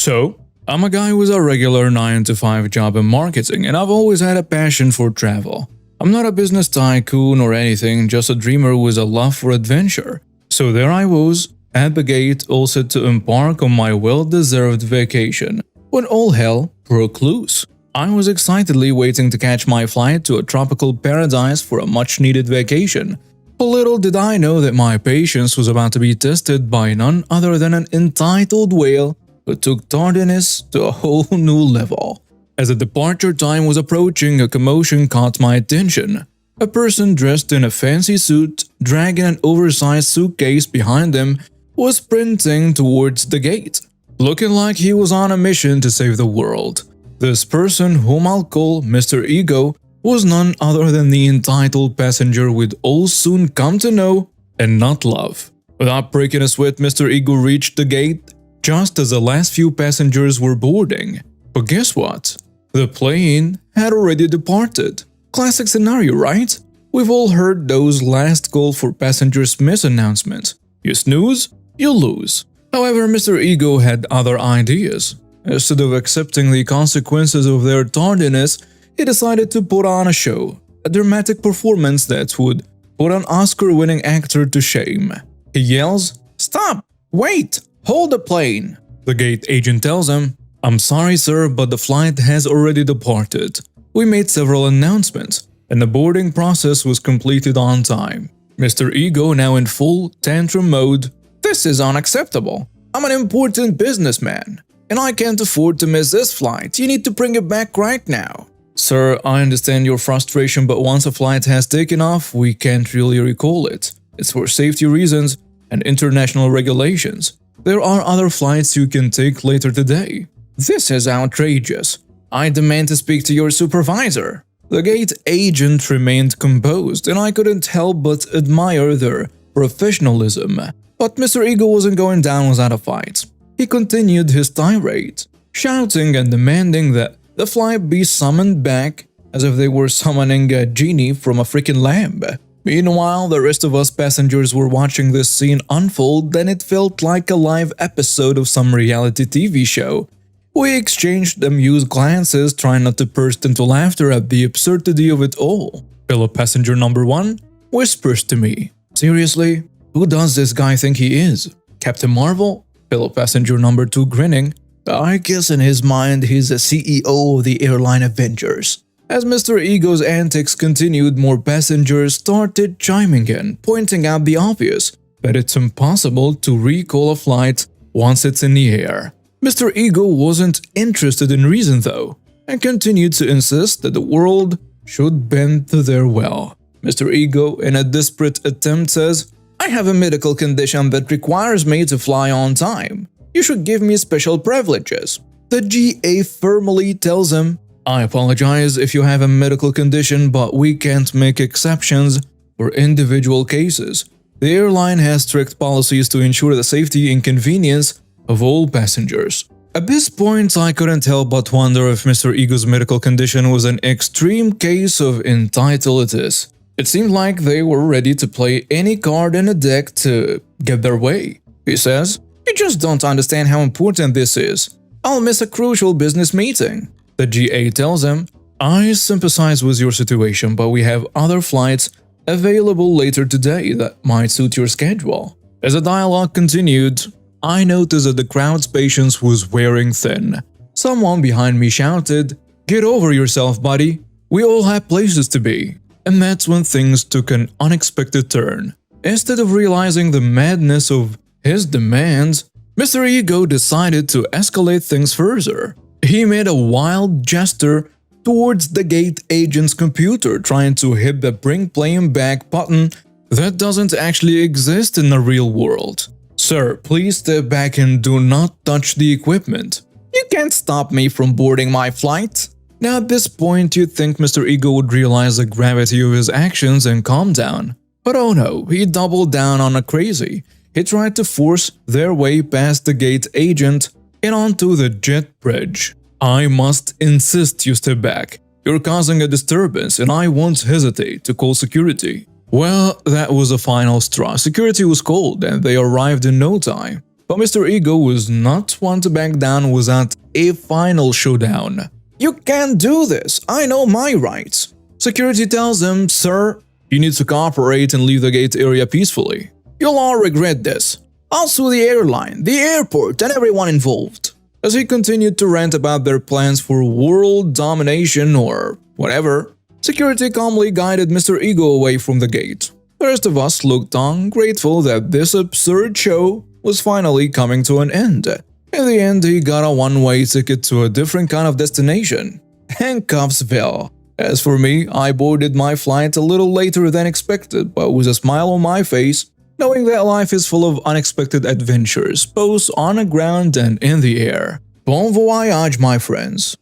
So, I'm a guy with a regular 9 to 5 job in marketing, and I've always had a passion for travel. I'm not a business tycoon or anything, just a dreamer with a love for adventure. So there I was, at the gate, all set to embark on my well-deserved vacation, when all hell broke loose. I was excitedly waiting to catch my flight to a tropical paradise for a much-needed vacation. But little did I know that my patience was about to be tested by none other than an entitled whale who took tardiness to a whole new level. As the departure time was approaching, a commotion caught my attention. A person dressed in a fancy suit, dragging an oversized suitcase behind him, was sprinting towards the gate, looking like he was on a mission to save the world. This person, whom I'll call Mr. Ego, was none other than the entitled passenger we'd all soon come to know and not love. Without breaking a sweat, Mr. Ego reached the gate just as the last few passengers were boarding. But guess what? The plane had already departed. Classic scenario, right? We've all heard those last call for passengers misannouncements. You snooze, you lose. However, Mr. Ego had other ideas. Instead of accepting the consequences of their tardiness, he decided to put on a show, a dramatic performance that would put an Oscar-winning actor to shame. He yells, "Stop! Wait! Hold the plane!" The gate agent tells him, "I'm sorry sir, but the flight has already departed. We made several announcements, and the boarding process was completed on time." Mr. Ego, now in full tantrum mode, "This is unacceptable. I'm an important businessman, and I can't afford to miss this flight. You need to bring it back right now." "Sir, I understand your frustration, but once a flight has taken off, we can't really recall it. It's for safety reasons and international regulations. There are other flights you can take later today." "This is outrageous. I demand to speak to your supervisor." The gate agent remained composed, and I couldn't help but admire their professionalism. But Mr. Ego wasn't going down without a fight. He continued his tirade, shouting and demanding that the flight be summoned back as if they were summoning a genie from a freaking lamp. Meanwhile, the rest of us passengers were watching this scene unfold, and it felt like a live episode of some reality TV show. We exchanged amused glances, trying not to burst into laughter at the absurdity of it all. Fellow passenger number 1 whispers to me, "Seriously? Who does this guy think he is? Captain Marvel?" Fellow passenger number 2 grinning, "I guess in his mind he's the CEO of the airline Avengers." As Mr. Ego's antics continued, more passengers started chiming in, pointing out the obvious, that it's impossible to recall a flight once it's in the air. Mr. Ego wasn't interested in reason though, and continued to insist that the world should bend to their will. Mr. Ego, in a desperate attempt, says, "I have a medical condition that requires me to fly on time. You should give me special privileges." The GA firmly tells him, "I apologize if you have a medical condition, but we can't make exceptions for individual cases. The airline has strict policies to ensure the safety and convenience of all passengers." At this point, I couldn't help but wonder if Mr. Ego's medical condition was an extreme case of entitlement. It seemed like they were ready to play any card in the deck to get their way. He says, "You just don't understand how important this is. I'll miss a crucial business meeting." The GA tells him, "I sympathize with your situation, but we have other flights available later today that might suit your schedule." As the dialogue continued, I noticed that the crowd's patience was wearing thin. Someone behind me shouted, "Get over yourself, buddy. We all have places to be." And that's when things took an unexpected turn. Instead of realizing the madness of his demands, Mr. Ego decided to escalate things further. He made a wild gesture towards the gate agent's computer, trying to hit the bring plane back button that doesn't actually exist in the real world. "Sir, please step back and do not touch the equipment. You can't stop me from boarding my flight." Now at this point, you'd think Mr. Ego would realize the gravity of his actions and calm down. But oh no, he doubled down on a crazy. He tried to force their way past the gate agent and onto the jet bridge. "I must insist you step back. You're causing a disturbance and I won't hesitate to call security." Well, that was the final straw. Security was called and they arrived in no time. But Mr. Ego was not one to back down without a final showdown. "You can't do this. I know my rights." Security tells him, "Sir, you need to cooperate and leave the gate area peacefully. You'll all regret this. I'll sue the airline, the airport, and everyone involved." As he continued to rant about their plans for world domination or whatever, security calmly guided Mr. Ego away from the gate. The rest of us looked on, grateful that this absurd show was finally coming to an end. In the end, he got a one-way ticket to a different kind of destination, Handcuffsville. As for me, I boarded my flight a little later than expected, but with a smile on my face, knowing that life is full of unexpected adventures, both on the ground and in the air. Bon voyage, my friends.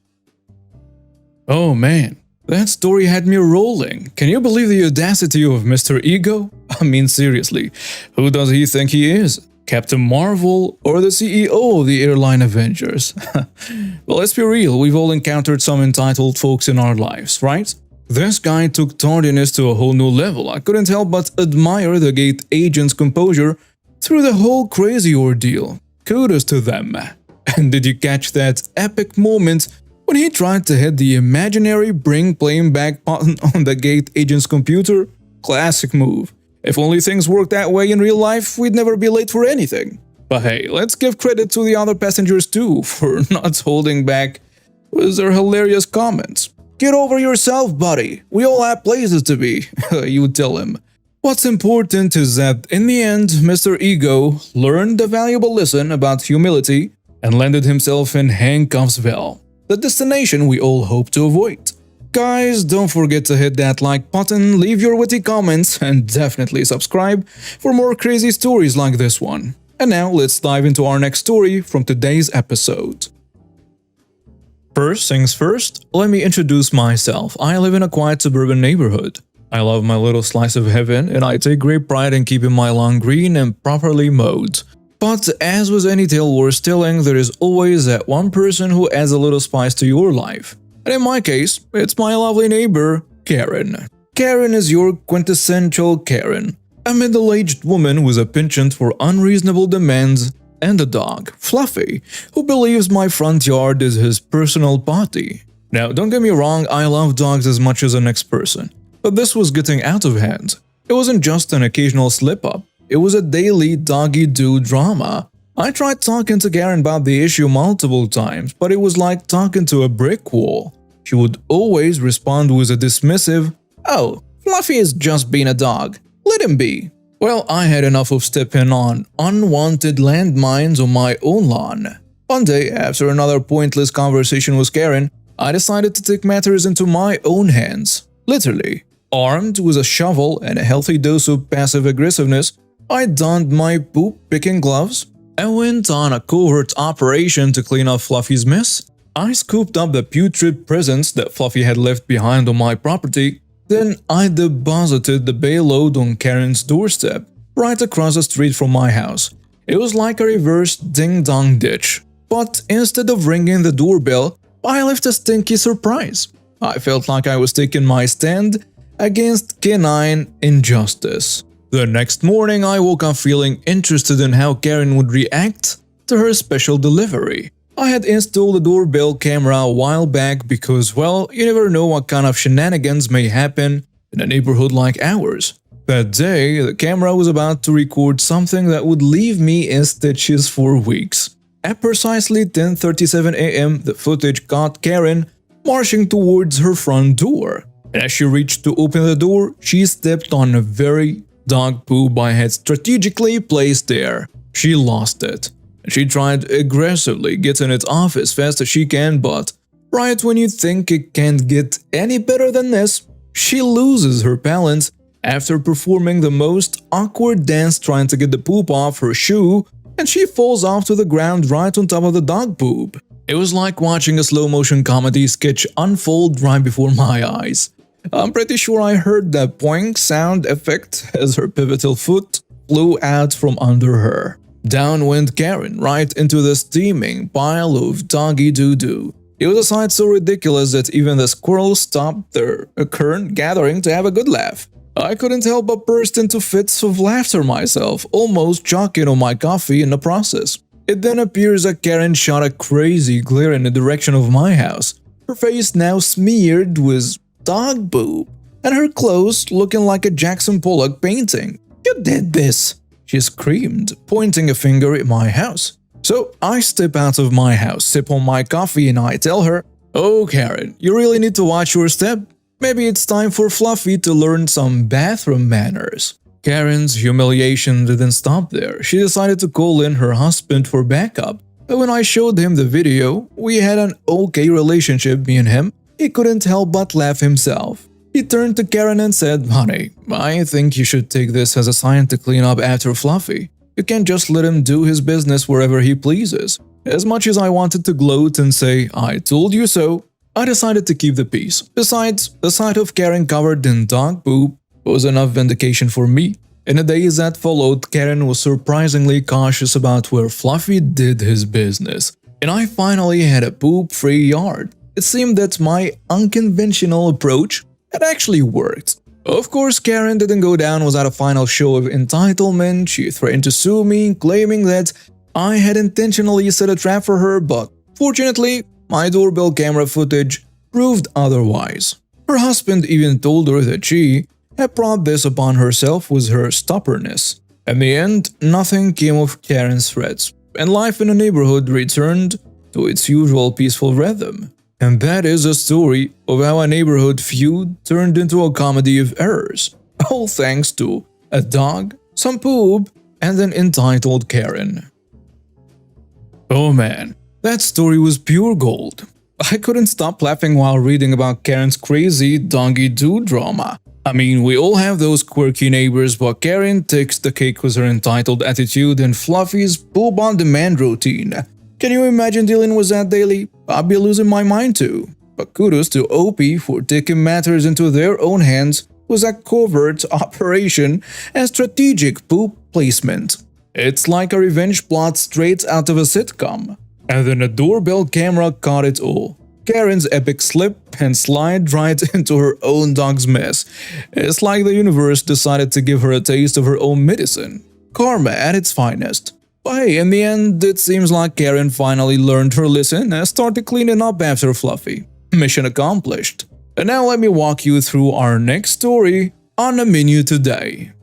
Oh man, that story had me rolling. Can you believe the audacity of Mr. Ego? I mean, seriously, who does he think he is? Captain Marvel or the CEO of the airline Avengers? Well, let's be real, we've all encountered some entitled folks in our lives, right? This guy took tardiness to a whole new level. I couldn't help but admire the gate agent's composure through the whole crazy ordeal. Kudos to them. And did you catch that epic moment when he tried to hit the imaginary bring plane back button on the gate agent's computer? Classic move. If only things worked that way in real life, we'd never be late for anything. But hey, let's give credit to the other passengers too for not holding back with their hilarious comments. "Get over yourself, buddy. We all have places to be," you would tell him. What's important is that in the end, Mr. Ego learned a valuable lesson about humility and landed himself in Handcuffsville, the destination we all hope to avoid. Guys, don't forget to hit that like button, leave your witty comments, and definitely subscribe for more crazy stories like this one. And now let's dive into our next story from today's episode. First things first, let me introduce myself. I live in a quiet suburban neighborhood. I love my little slice of heaven, and I take great pride in keeping my lawn green and properly mowed. But as with any tale worth telling, there is always that one person who adds a little spice to your life. And in my case, it's my lovely neighbor, Karen. Karen is your quintessential Karen, a middle-aged woman with a penchant for unreasonable demands, and a dog, Fluffy, who believes my front yard is his personal party. Now, don't get me wrong, I love dogs as much as the next person, but this was getting out of hand. It wasn't just an occasional slip-up, it was a daily doggy-do drama. I tried talking to Karen about the issue multiple times, but it was like talking to a brick wall. She would always respond with a dismissive, "Oh, Fluffy is just being a dog. Let him be." Well, I had enough of stepping on unwanted landmines on my own lawn. One day, after another pointless conversation with Karen, I decided to take matters into my own hands. Literally. Armed with a shovel and a healthy dose of passive aggressiveness, I donned my poop-picking gloves and went on a covert operation to clean up Fluffy's mess. I scooped up the putrid presents that Fluffy had left behind on my property. Then I deposited the payload on Karen's doorstep, right across the street from my house. It was like a reverse ding-dong ditch. But instead of ringing the doorbell, I left a stinky surprise. I felt like I was taking my stand against canine injustice. The next morning, I woke up feeling interested in how Karen would react to her special delivery. I had installed a doorbell camera a while back because, well, you never know what kind of shenanigans may happen in a neighborhood like ours. That day, the camera was about to record something that would leave me in stitches for weeks. At precisely 10:37 a.m., the footage caught Karen marching towards her front door. And as she reached to open the door, she stepped on a very dog poop I had strategically placed there. She lost it. She tried aggressively getting it off as fast as she can, but right when you think it can't get any better than this, she loses her balance after performing the most awkward dance trying to get the poop off her shoe, and she falls off to the ground right on top of the dog poop. It was like watching a slow-motion comedy sketch unfold right before my eyes. I'm pretty sure I heard the poing sound effect as her pivotal foot flew out from under her. Down went Karen right into the steaming pile of doggy doo-doo. It was a sight so ridiculous that even the squirrels stopped their current gathering to have a good laugh. I couldn't help but burst into fits of laughter myself, almost choking on my coffee in the process. It then appears that Karen shot a crazy glare in the direction of my house, her face now smeared with dog poop, and her clothes looking like a Jackson Pollock painting. "You did this!" she screamed, pointing a finger at my house. So I step out of my house, sip on my coffee, and I tell her, "Oh Karen, you really need to watch your step. Maybe it's time for Fluffy to learn some bathroom manners." Karen's humiliation didn't stop there. She decided to call in her husband for backup. But when I showed him the video, we had an okay relationship, me and him. He couldn't help but laugh himself. He turned to Karen and said, "Honey, I think you should take this as a sign to clean up after Fluffy. You can't just let him do his business wherever he pleases." As much as I wanted to gloat and say, "I told you so," I decided to keep the peace. Besides, the sight of Karen covered in dog poop was enough vindication for me. In the days that followed, Karen was surprisingly cautious about where Fluffy did his business, and I finally had a poop-free yard. It seemed that my unconventional approach had actually worked. Of course, Karen didn't go down without a final show of entitlement. She threatened to sue me, claiming that I had intentionally set a trap for her, but fortunately, my doorbell camera footage proved otherwise. Her husband even told her that she had brought this upon herself with her stubbornness. In the end, nothing came of Karen's threats, and life in the neighborhood returned to its usual peaceful rhythm. And that is a story of how a neighborhood feud turned into a comedy of errors, all thanks to a dog, some poop, and an entitled Karen. Oh man, that story was pure gold. I couldn't stop laughing while reading about Karen's crazy doggy-doo drama. I mean, we all have those quirky neighbors, but Karen takes the cake with her entitled attitude and Fluffy's poop-on-demand routine. Can you imagine dealing with that daily? I'd be losing my mind too. But kudos to OP for taking matters into their own hands with a covert operation and strategic poop placement. It's like a revenge plot straight out of a sitcom. And then a doorbell camera caught it all. Karen's epic slip and slide right into her own dog's mess. It's like the universe decided to give her a taste of her own medicine. Karma at its finest. But hey, in the end, it seems like Karen finally learned her lesson and started cleaning up after Fluffy. Mission accomplished. And now let me walk you through our next story on the menu today.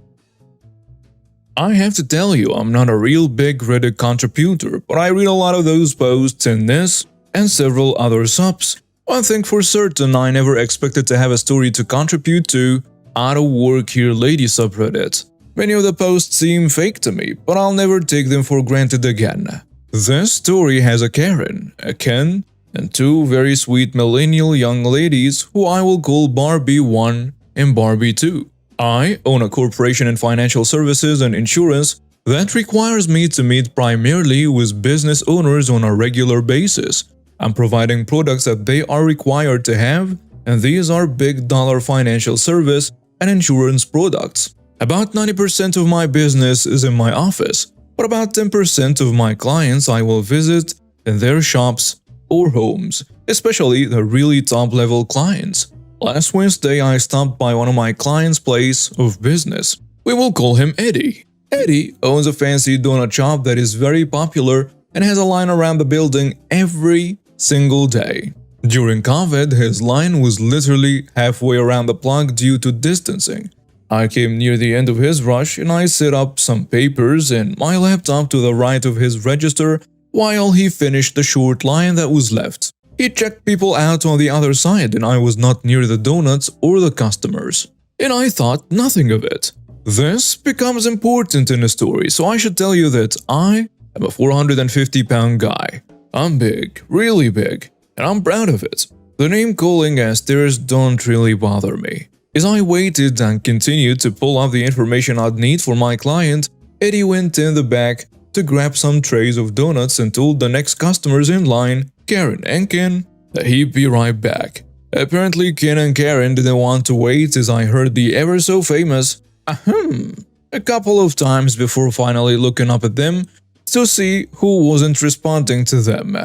I have to tell you, I'm not a real big Reddit contributor, but I read a lot of those posts in this and several other subs. One thing for certain, I never expected to have a story to contribute to out of work here lady subreddit. Many of the posts seem fake to me, but I'll never take them for granted again. This story has a Karen, a Ken, and two very sweet millennial young ladies who I will call Barbie 1 and Barbie 2. I own a corporation in financial services and insurance that requires me to meet primarily with business owners on a regular basis. I'm providing products that they are required to have, and these are big dollar financial service and insurance products. About 90% of my business is in my office, but about 10% of my clients I will visit in their shops or homes, especially the really top-level clients. Last Wednesday, I stopped by one of my clients' place of business. We will call him Eddie. Eddie owns a fancy donut shop that is very popular and has a line around the building every single day. During COVID, his line was literally halfway around the block due to distancing. I came near the end of his rush and I set up some papers and my laptop to the right of his register while he finished the short line that was left. He checked people out on the other side and I was not near the donuts or the customers. And I thought nothing of it. This becomes important in the story, so I should tell you that I am a 450-pound guy. I'm big, really big, and I'm proud of it. The name-calling and stares don't really bother me. As I waited and continued to pull up the information I'd need for my client, Eddie went in the back to grab some trays of donuts and told the next customers in line, Karen and Ken, that he'd be right back. Apparently Ken and Karen didn't want to wait as I heard the ever-so-famous ahem a couple of times before finally looking up at them to see who wasn't responding to them.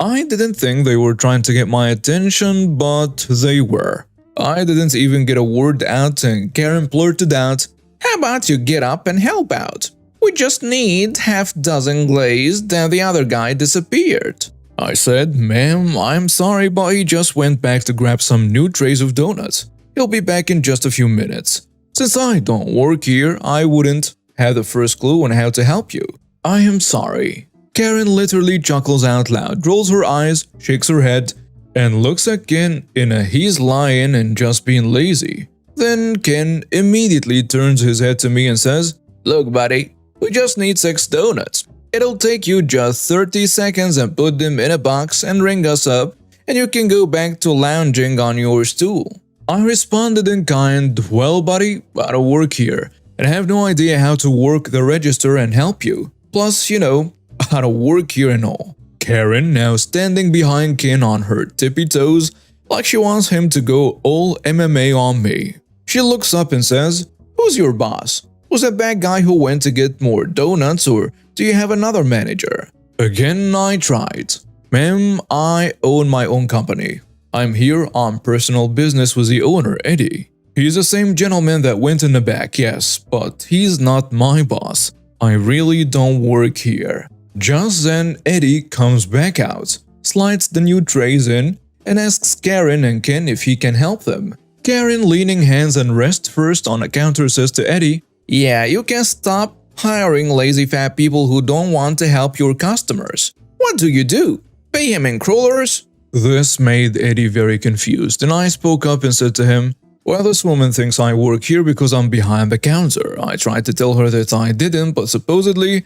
I didn't think they were trying to get my attention, but they were. I didn't even get a word out and Karen blurted out, "How about you get up and help out? We just need half dozen glazed and the other guy disappeared." I said, "Ma'am, I'm sorry, but he just went back to grab some new trays of donuts. He'll be back in just a few minutes. Since I don't work here, I wouldn't have the first clue on how to help you. I am sorry." Karen literally chuckles out loud, rolls her eyes, shakes her head, and looks at Ken in a "he's lying and just being lazy." Then Ken immediately turns his head to me and says, "Look, buddy, we just need 6 donuts. It'll take you just 30 seconds and put them in a box and ring us up, and you can go back to lounging on your stool." I responded in kind, "Well, buddy, I don't work here, and I have no idea how to work the register and help you. Plus, you know, I don't work here and all." Karen, now standing behind Ken on her tippy toes, like she wants him to go all MMA on me. She looks up and says, "Who's your boss? Was that bad guy who went to get more donuts, or do you have another manager?" Again, I tried. "Ma'am, I own my own company. I'm here on personal business with the owner, Eddie. He's the same gentleman that went in the back, yes, but he's not my boss. I really don't work here." Just then, Eddie comes back out, slides the new trays in, and asks Karen and Ken if he can help them. Karen, leaning hands and rest first on the counter, says to Eddie, "Yeah, you can stop hiring lazy fat people who don't want to help your customers. What do? Pay him in crawlers?" This made Eddie very confused, and I spoke up and said to him, "Well, this woman thinks I work here because I'm behind the counter. I tried to tell her that I didn't, but supposedly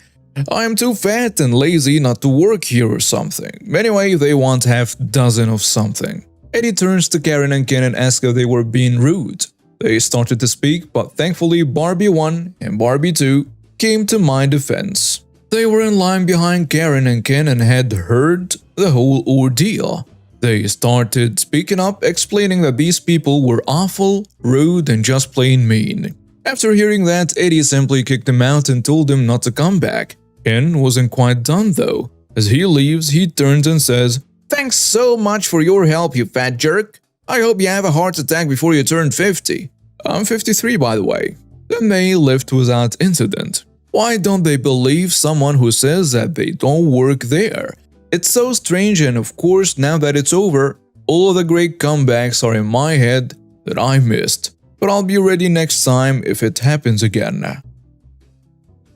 I'm too fat and lazy not to work here or something. Anyway, they want half dozen of something." Eddie turns to Karen and Ken and asks if they were being rude. They started to speak, but thankfully Barbie 1 and Barbie 2 came to my defense. They were in line behind Karen and Ken and had heard the whole ordeal. They started speaking up, explaining that these people were awful, rude, and just plain mean. After hearing that, Eddie simply kicked him out and told him not to come back. Ken wasn't quite done though. As he leaves, he turns and says, "Thanks so much for your help, you fat jerk. I hope you have a heart attack before you turn 50. I'm 53, by the way." Then they left without incident. Why don't they believe someone who says that they don't work there? It's so strange, and of course, now that it's over, all of the great comebacks are in my head that I missed. But I'll be ready next time if it happens again.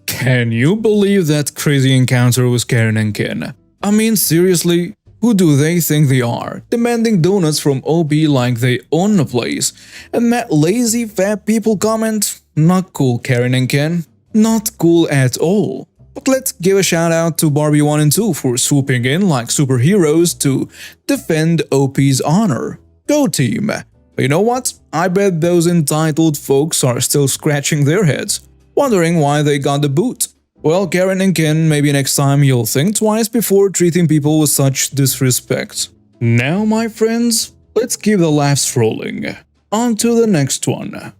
Can you believe that crazy encounter with Karen and Ken? I mean, seriously, who do they think they are, demanding donuts from OB like they own the place? And that lazy fat people comment? Not cool, Karen and Ken. Not cool at all. But let's give a shout out to Barbie 1 and 2 for swooping in like superheroes to defend OP's honor. Go team! You know what? I bet those entitled folks are still scratching their heads, wondering why they got the boot. Well, Karen and Ken, maybe next time you'll think twice before treating people with such disrespect. Now, my friends, let's keep the laughs rolling. On to the next one.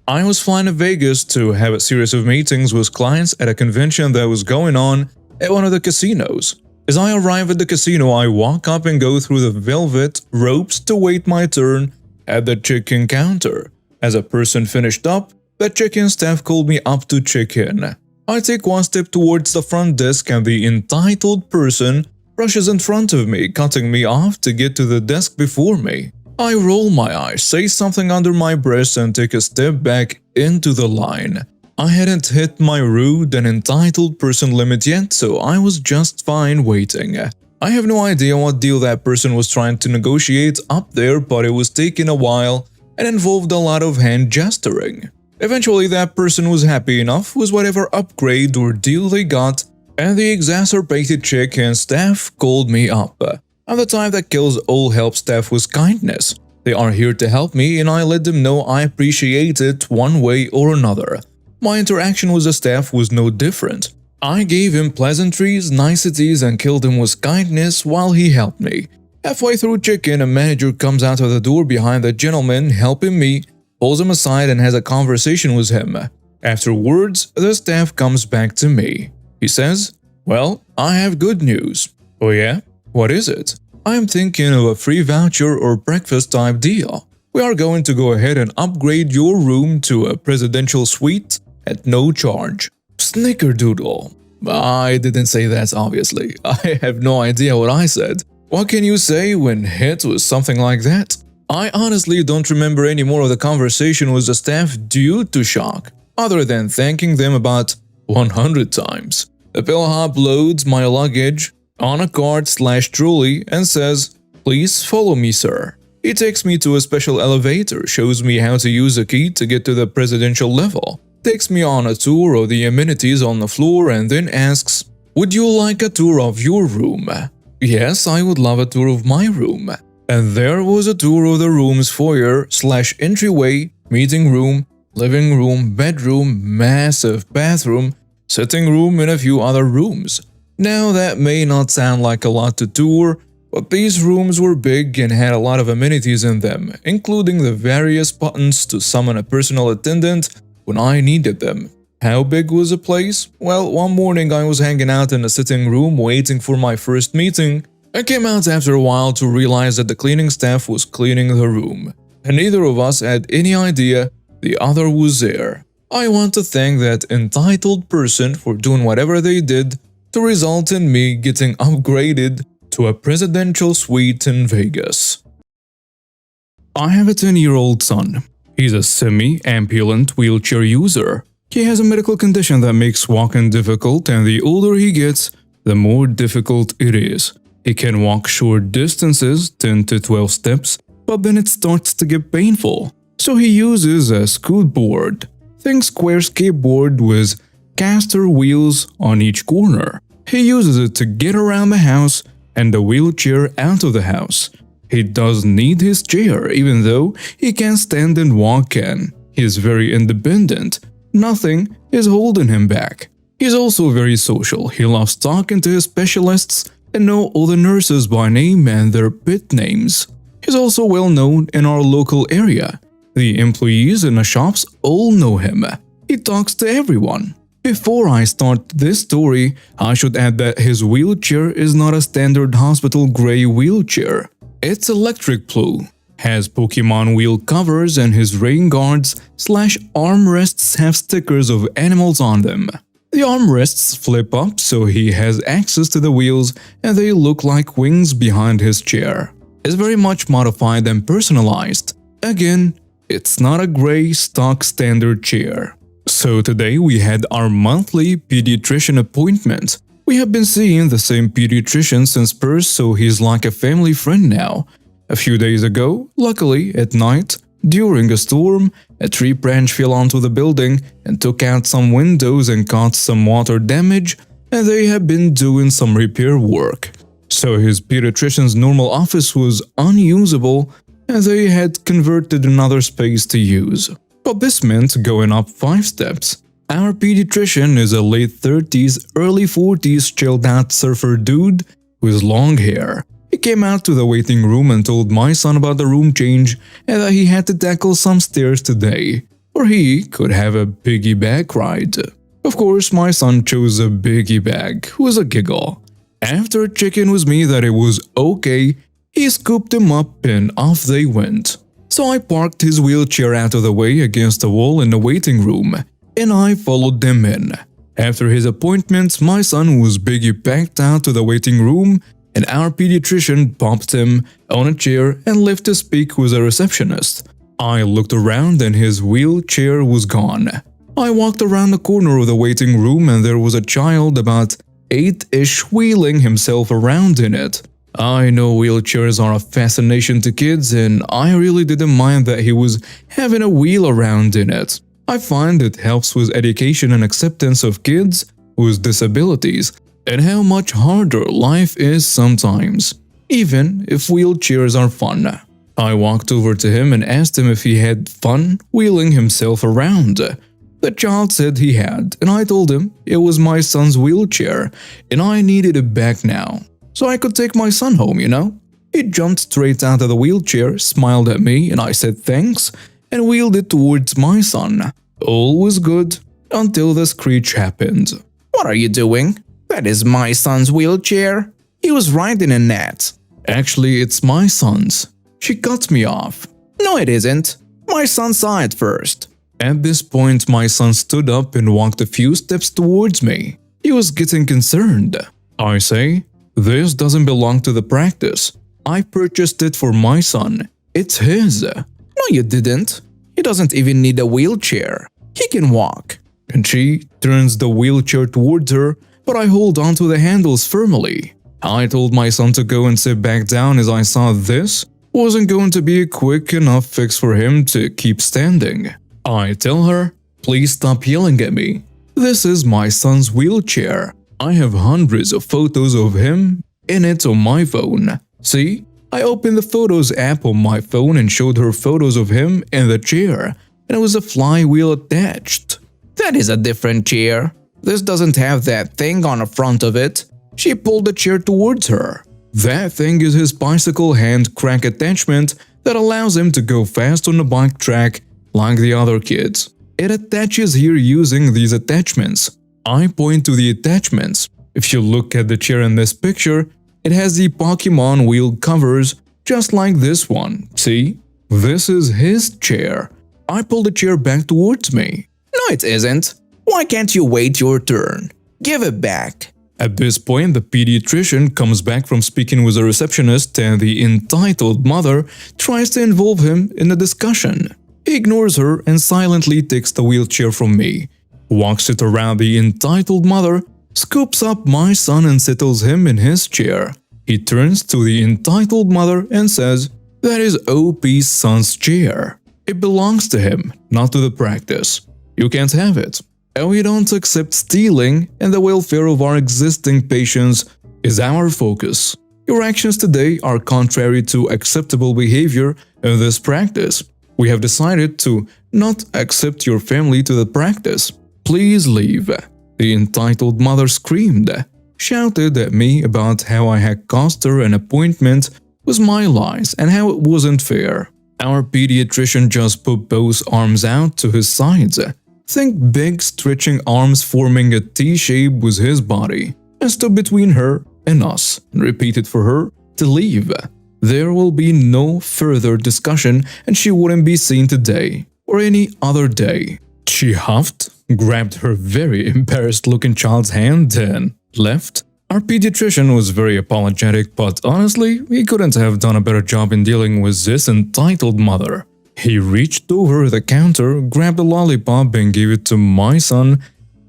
I was flying to Vegas to have a series of meetings with clients at a convention that was going on at one of the casinos. As I arrive at the casino, I walk up and go through the velvet ropes to wait my turn at the check-in counter. As a person finished up, the check-in staff called me up to check in. I take one step towards the front desk and the entitled person rushes in front of me, cutting me off to get to the desk before me. I roll my eyes, say something under my breath, and take a step back into the line. I hadn't hit my rude and entitled person limit yet, so I was just fine waiting. I have no idea what deal that person was trying to negotiate up there, but it was taking a while and involved a lot of hand gesturing. Eventually, that person was happy enough with whatever upgrade or deal they got, and the exacerbated check-in staff called me up. I'm the type that kills all help staff with kindness. They are here to help me, and I let them know I appreciate it one way or another. My interaction with the staff was no different. I gave him pleasantries, niceties, and killed him with kindness while he helped me. Halfway through check-in, a manager comes out of the door behind the gentleman helping me, pulls him aside, and has a conversation with him. Afterwards, the staff comes back to me. He says, "Well, I have good news." "Oh yeah? What is it?" I'm thinking of a free voucher or breakfast type deal. We are going to go ahead and upgrade your room to a presidential suite at no charge. Snickerdoodle. I didn't say that, obviously. I have no idea what I said. What can you say when hit with something like that? I honestly don't remember any more of the conversation with the staff due to shock, other than thanking them about 100 times. The bellhop loads my luggage on a cart/trolley and says, "Please follow me, sir." He takes me to a special elevator, shows me how to use a key to get to the presidential level, takes me on a tour of the amenities on the floor and then asks, "Would you like a tour of your room?" Yes, I would love a tour of my room. And there was a tour of the room's foyer/entryway, meeting room, living room, bedroom, massive bathroom, sitting room, and a few other rooms. Now that may not sound like a lot to tour, but these rooms were big and had a lot of amenities in them, including the various buttons to summon a personal attendant when I needed them. How big was the place? Well, one morning I was hanging out in the sitting room waiting for my first meeting. I came out after a while to realize that the cleaning staff was cleaning the room, and neither of us had any idea the other was there. I want to thank that entitled person for doing whatever they did to result in me getting upgraded to a presidential suite in Vegas. I have a 10-year-old son. He's a semi-ambulant wheelchair user. He has a medical condition that makes walking difficult, and the older he gets, the more difficult it is. He can walk short distances, 10 to 12 steps, but then it starts to get painful. So he uses a scoot board. Think square skateboard with caster wheels on each corner. He uses it to get around the house and the wheelchair out of the house. He doesn't need his chair, even though he can stand and walk and he is very independent. Nothing is holding him back. He's also very social. He loves talking to his specialists and know all the nurses by name and their pet names. He's also well known in our local area. The employees in the shops all know him. He talks to everyone. Before I start this story, I should add that his wheelchair is not a standard hospital gray wheelchair. It's electric blue, has Pokemon wheel covers, and his rain guards/armrests have stickers of animals on them. The armrests flip up so he has access to the wheels and they look like wings behind his chair. It's very much modified and personalized. Again, it's not a gray stock standard chair. So today we had our monthly pediatrician appointment. We have been seeing the same pediatrician since birth, so he's like a family friend now. A few days ago, luckily at night, during a storm, a tree branch fell onto the building and took out some windows and caused some water damage, and they have been doing some repair work. So his pediatrician's normal office was unusable and they had converted another space to use. But this meant going up 5 steps. Our pediatrician is a late 30s, early 40s chilled out surfer dude with long hair. He came out to the waiting room and told my son about the room change and that he had to tackle some stairs today, or he could have a piggyback ride. Of course, my son chose a biggie bag, was a giggle. After checking with me that it was okay, he scooped him up and off they went. So I parked his wheelchair out of the way against the wall in the waiting room, and I followed them in. After his appointment, my son was piggybacked out to the waiting room, and our pediatrician popped him on a chair and left to speak with a receptionist. I looked around and his wheelchair was gone. I walked around the corner of the waiting room and there was a child about 8-ish wheeling himself around in it. I know wheelchairs are a fascination to kids and I really didn't mind that he was having a wheel around in it. I find it helps with education and acceptance of kids with disabilities and how much harder life is sometimes, even if wheelchairs are fun. I walked over to him and asked him if he had fun wheeling himself around. The child said he had, and I told him it was my son's wheelchair and I needed it back now, so I could take my son home, you know? He jumped straight out of the wheelchair, smiled at me, and I said thanks, and wheeled it towards my son. All was good until the screech happened. "What are you doing? That is my son's wheelchair. He was riding in that." Actually, it's my son's. She cut me off. No, it isn't. My son saw it first. At this point, my son stood up and walked a few steps towards me. He was getting concerned. I say, "This doesn't belong to the practice. I purchased it for my son. It's his." No, you didn't. He doesn't even need a wheelchair. He can walk. And she turns the wheelchair towards her, but I hold on to the handles firmly. I told my son to go and sit back down as I saw this wasn't going to be a quick enough fix for him to keep standing. I tell her, "Please stop yelling at me. This is my son's wheelchair. I have hundreds of photos of him in it on my phone. See? I opened the Photos app on my phone and showed her photos of him in the chair, and it was a flywheel attached." That is a different chair. This doesn't have that thing on the front of it. She pulled the chair towards her. That thing is his bicycle hand crank attachment that allows him to go fast on the bike track like the other kids. It attaches here using these attachments. I point to the attachments. If you look at the chair in this picture, it has the Pokemon wheel covers just like this one. See? This is his chair. I pull the chair back towards me. No, it isn't. Why can't you wait your turn? Give it back. At this point, the pediatrician comes back from speaking with the receptionist and the entitled mother tries to involve him in the discussion. He ignores her and silently takes the wheelchair from me, walks it around the entitled mother, scoops up my son and settles him in his chair. He turns to the entitled mother and says, "That is OP's son's chair. It belongs to him, not to the practice. You can't have it. And we don't accept stealing, and the welfare of our existing patients is our focus. Your actions today are contrary to acceptable behavior in this practice. We have decided to not accept your family to the practice. Please leave." The entitled mother screamed, shouted at me about how I had cost her an appointment with my lies and how it wasn't fair. Our pediatrician just put both arms out to his sides. Think big stretching arms forming a T-shape with his body, and stood between her and us and repeated for her to leave. There will be no further discussion and she wouldn't be seen today or any other day. She huffed, grabbed her very embarrassed-looking child's hand and left. Our pediatrician was very apologetic, but honestly, he couldn't have done a better job in dealing with this entitled mother. He reached over the counter, grabbed a lollipop and gave it to my son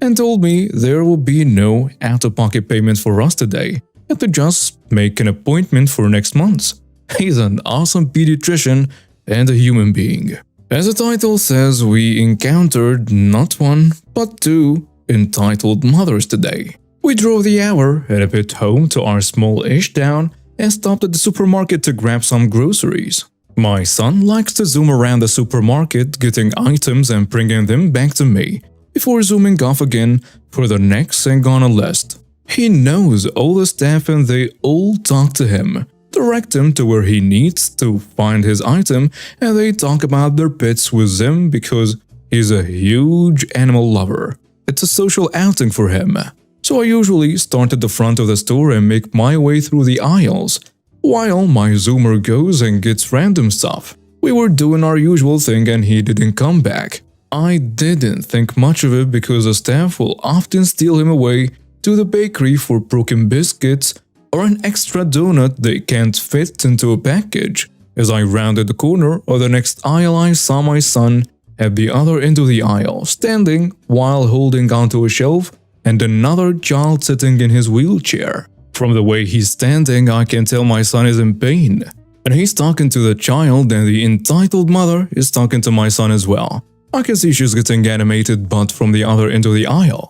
and told me there will be no out-of-pocket payment for us today and to just make an appointment for next month. He's an awesome pediatrician and a human being. As the title says, we encountered not one, but two entitled mothers today. We drove the hour and a bit home to our small-ish town and stopped at the supermarket to grab some groceries. My son likes to zoom around the supermarket, getting items and bringing them back to me, before zooming off again for the next thing on a list. He knows all the staff and they all talk to him, direct him to where he needs to find his item, and they talk about their pets with him because he's a huge animal lover. It's a social outing for him. So I usually start at the front of the store and make my way through the aisles, while my zoomer goes and gets random stuff. We were doing our usual thing and he didn't come back. I didn't think much of it because the staff will often steal him away to the bakery for broken biscuits or an extra donut they can't fit into a package. As I rounded the corner of the next aisle, I saw my son at the other end of the aisle, standing while holding onto a shelf, and another child sitting in his wheelchair. From the way he's standing, I can tell my son is in pain. And he's talking to the child and the entitled mother is talking to my son as well. I can see she's getting animated, but from the other end of the aisle.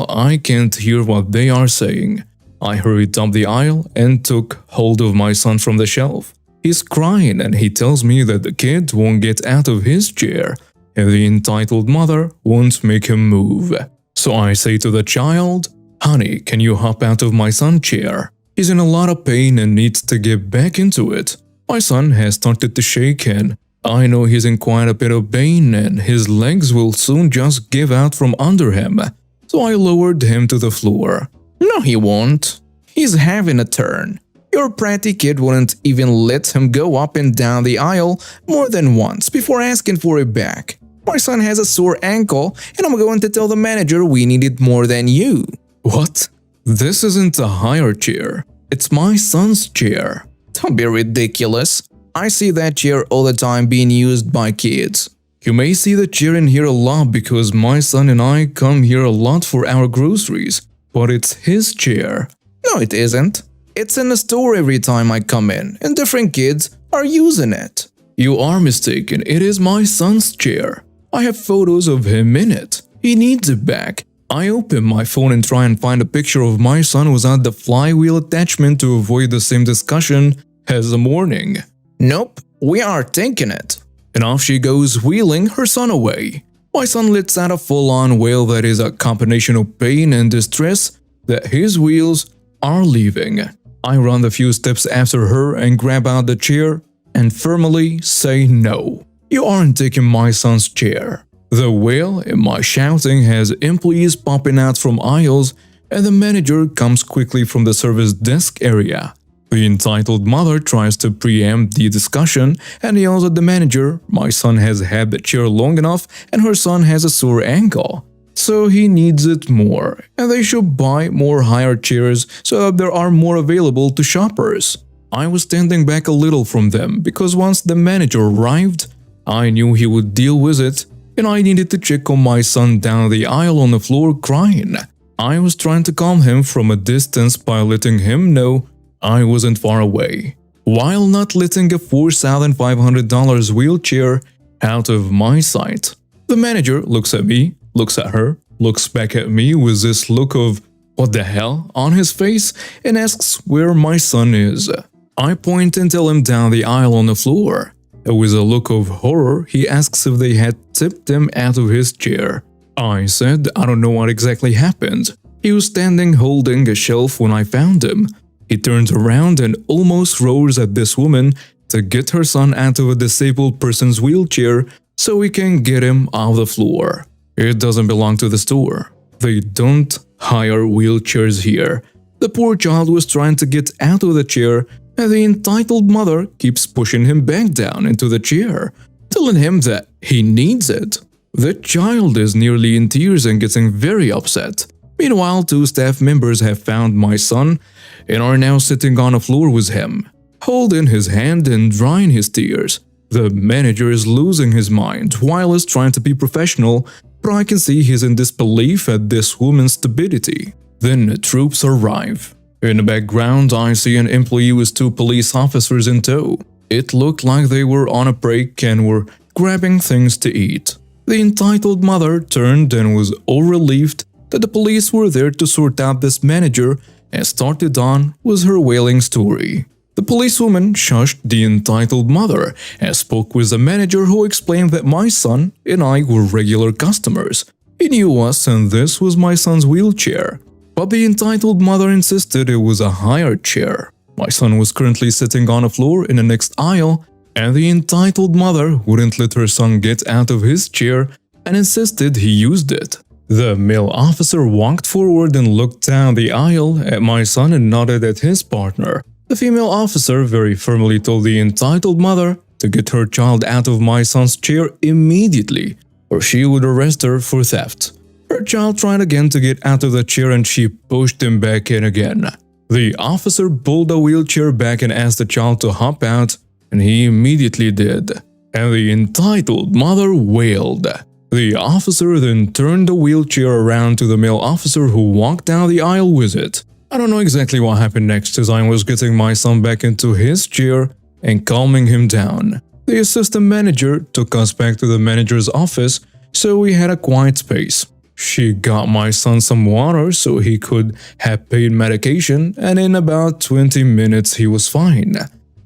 I can't hear what they are saying. I hurried up the aisle and took hold of my son from the shelf. He's crying and he tells me that the kid won't get out of his chair and the entitled mother won't make him move. So I say to the child, "Honey, can you hop out of my son's chair? He's in a lot of pain and needs to get back into it." My son has started to shake and I know he's in quite a bit of pain and his legs will soon just give out from under him. So I lowered him to the floor. No, he won't. He's having a turn. Your bratty kid wouldn't even let him go up and down the aisle more than once before asking for it back. My son has a sore ankle, and I'm going to tell the manager we need it more than you. What? This isn't a hire chair. It's my son's chair. Don't be ridiculous. I see that chair all the time being used by kids. You may see the chair in here a lot because my son and I come here a lot for our groceries, but it's his chair. No, it isn't. It's in the store every time I come in, and different kids are using it. You are mistaken. It is my son's chair. I have photos of him in it. He needs it back. I open my phone and try and find a picture of my son without the flywheel attachment to avoid the same discussion as the morning. Nope, we are taking it. And off she goes, wheeling her son away. My son lets out a full-on wail that is a combination of pain and distress that his wheels are leaving. I run the few steps after her and grab out the chair and firmly say no. You aren't taking my son's chair. The wail and my shouting has employees popping out from aisles, and the manager comes quickly from the service desk area. The entitled mother tries to preempt the discussion and yells at the manager, my son has had the chair long enough and her son has a sore ankle, so he needs it more, and they should buy more hire chairs so that there are more available to shoppers. I was standing back a little from them because once the manager arrived, I knew he would deal with it, and I needed to check on my son down the aisle on the floor crying. I was trying to calm him from a distance by letting him know I wasn't far away, while not letting a $4,500 wheelchair out of my sight. The manager looks at me, looks at her, looks back at me with this look of "what the hell" on his face and asks where my son is. I point and tell him down the aisle on the floor. With a look of horror, he asks if they had tipped him out of his chair. I said I don't know what exactly happened. He was standing holding a shelf when I found him. He turns around and almost roars at this woman to get her son out of a disabled person's wheelchair so we can get him off the floor. It doesn't belong to the store. They don't hire wheelchairs here. The poor child was trying to get out of the chair, and the entitled mother keeps pushing him back down into the chair, telling him that he needs it. The child is nearly in tears and getting very upset. Meanwhile, 2 staff members have found my son and are now sitting on the floor with him, holding his hand and drying his tears. The manager is losing his mind while he's trying to be professional, but I can see he's in disbelief at this woman's stupidity. Then the troops arrive. In the background, I see an employee with 2 police officers in tow. It looked like they were on a break and were grabbing things to eat. The entitled mother turned and was all relieved that the police were there to sort out this manager and started on with her wailing story. The policewoman shushed the entitled mother and spoke with the manager, who explained that my son and I were regular customers. He knew us and this was my son's wheelchair. But the entitled mother insisted it was a hired chair. My son was currently sitting on the floor in the next aisle, and the entitled mother wouldn't let her son get out of his chair and insisted he used it. The male officer walked forward and looked down the aisle at my son and nodded at his partner. The female officer very firmly told the entitled mother to get her child out of my son's chair immediately, or she would arrest her for theft. Her child tried again to get out of the chair and she pushed him back in again. The officer pulled the wheelchair back and asked the child to hop out, and he immediately did. And the entitled mother wailed. The officer then turned the wheelchair around to the male officer, who walked down the aisle with it. I don't know exactly what happened next, as I was getting my son back into his chair and calming him down. The assistant manager took us back to the manager's office, so we had a quiet space. She got my son some water so he could have pain medication, and in about 20 minutes he was fine.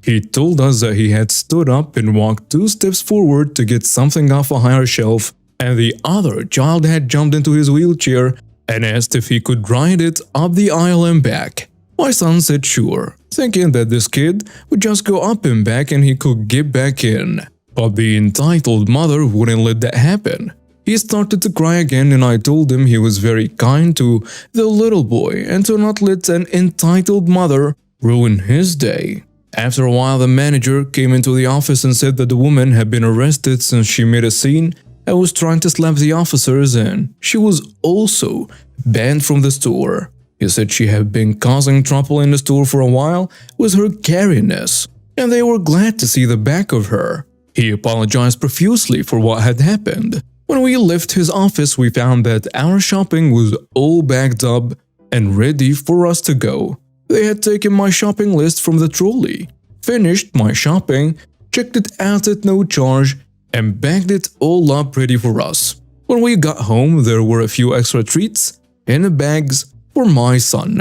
He told us that he had stood up and walked 2 steps forward to get something off a higher shelf, and the other child had jumped into his wheelchair and asked if he could ride it up the aisle and back. My son said sure, thinking that this kid would just go up and back and he could get back in. But the entitled mother wouldn't let that happen. He started to cry again and I told him he was very kind to the little boy and to not let an entitled mother ruin his day. After a while, the manager came into the office and said that the woman had been arrested since she made a scene and was trying to slap the officers, and she was also banned from the store. He said she had been causing trouble in the store for a while with her cariness, and they were glad to see the back of her. He apologized profusely for what had happened. When we left his office, we found that our shopping was all bagged up and ready for us to go. They had taken my shopping list from the trolley, finished my shopping, checked it out at no charge, and bagged it all up ready for us. When we got home, there were a few extra treats in the bags for my son.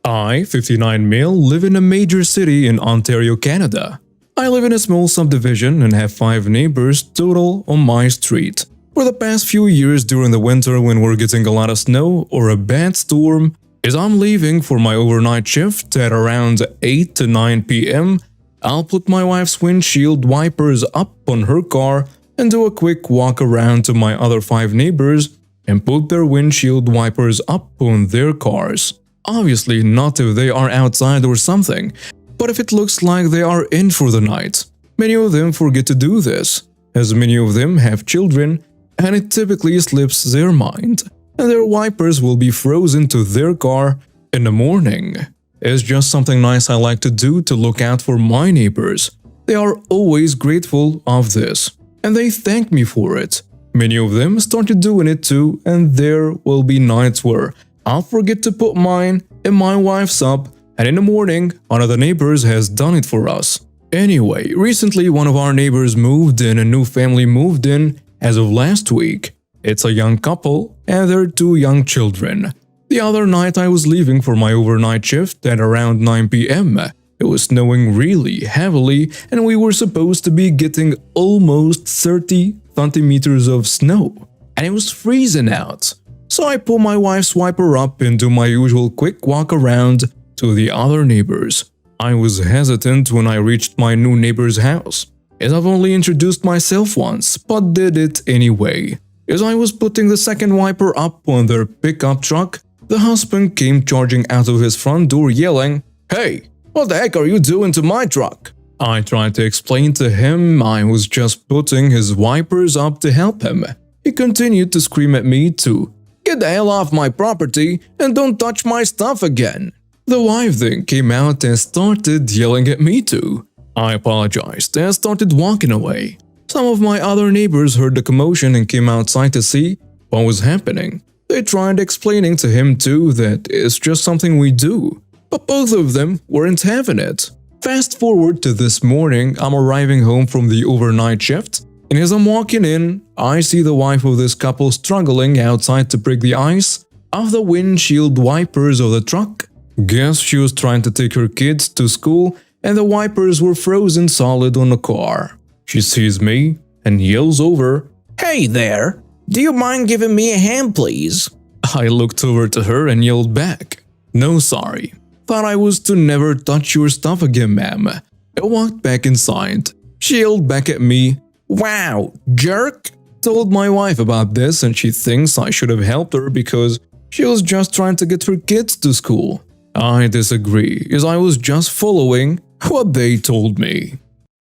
I, 59 male, live in a major city in Ontario, Canada. I live in a small subdivision and have 5 neighbors total on my street. For the past few years during the winter when we're getting a lot of snow or a bad storm, as I'm leaving for my overnight shift at around 8 to 9 p.m., I'll put my wife's windshield wipers up on her car and do a quick walk around to my other 5 neighbors and put their windshield wipers up on their cars. Obviously not if they are outside or something, but if it looks like they are in for the night. Many of them forget to do this, as many of them have children, and it typically slips their mind, and their wipers will be frozen to their car in the morning. It's just something nice I like to do to look out for my neighbors. They are always grateful of this, and they thank me for it. Many of them started doing it too, and there will be nights where I'll forget to put mine and my wife's up, and in the morning, one of the neighbors has done it for us. Anyway, recently one of our neighbors moved in, a new family moved in as of last week. It's a young couple and their 2 young children. The other night I was leaving for my overnight shift at around 9 p.m. It was snowing really heavily and we were supposed to be getting almost 30 centimeters of snow. And it was freezing out. So I pull my wife's wiper up and do my usual quick walk around to the other neighbors. I was hesitant when I reached my new neighbor's house, as I've only introduced myself once, but did it anyway. As I was putting the second wiper up on their pickup truck, the husband came charging out of his front door yelling, "Hey, what the heck are you doing to my truck?" I tried to explain to him I was just putting his wipers up to help him. He continued to scream at me to "Get the hell off my property and don't touch my stuff again." The wife then came out and started yelling at me too. I apologized and started walking away. Some of my other neighbors heard the commotion and came outside to see what was happening. They tried explaining to him too that it's just something we do, but both of them weren't having it. Fast forward to this morning, I'm arriving home from the overnight shift, and as I'm walking in, I see the wife of this couple struggling outside to break the ice off the windshield wipers of the truck. Guess she was trying to take her kids to school and the wipers were frozen solid on the car. She sees me and yells over, "Hey there, do you mind giving me a hand please?" I looked over to her and yelled back, "No sorry, thought I was to never touch your stuff again, ma'am." I walked back inside. She yelled back at me, "Wow, jerk!" Told my wife about this and she thinks I should have helped her because she was just trying to get her kids to school. I disagree, as I was just following what they told me.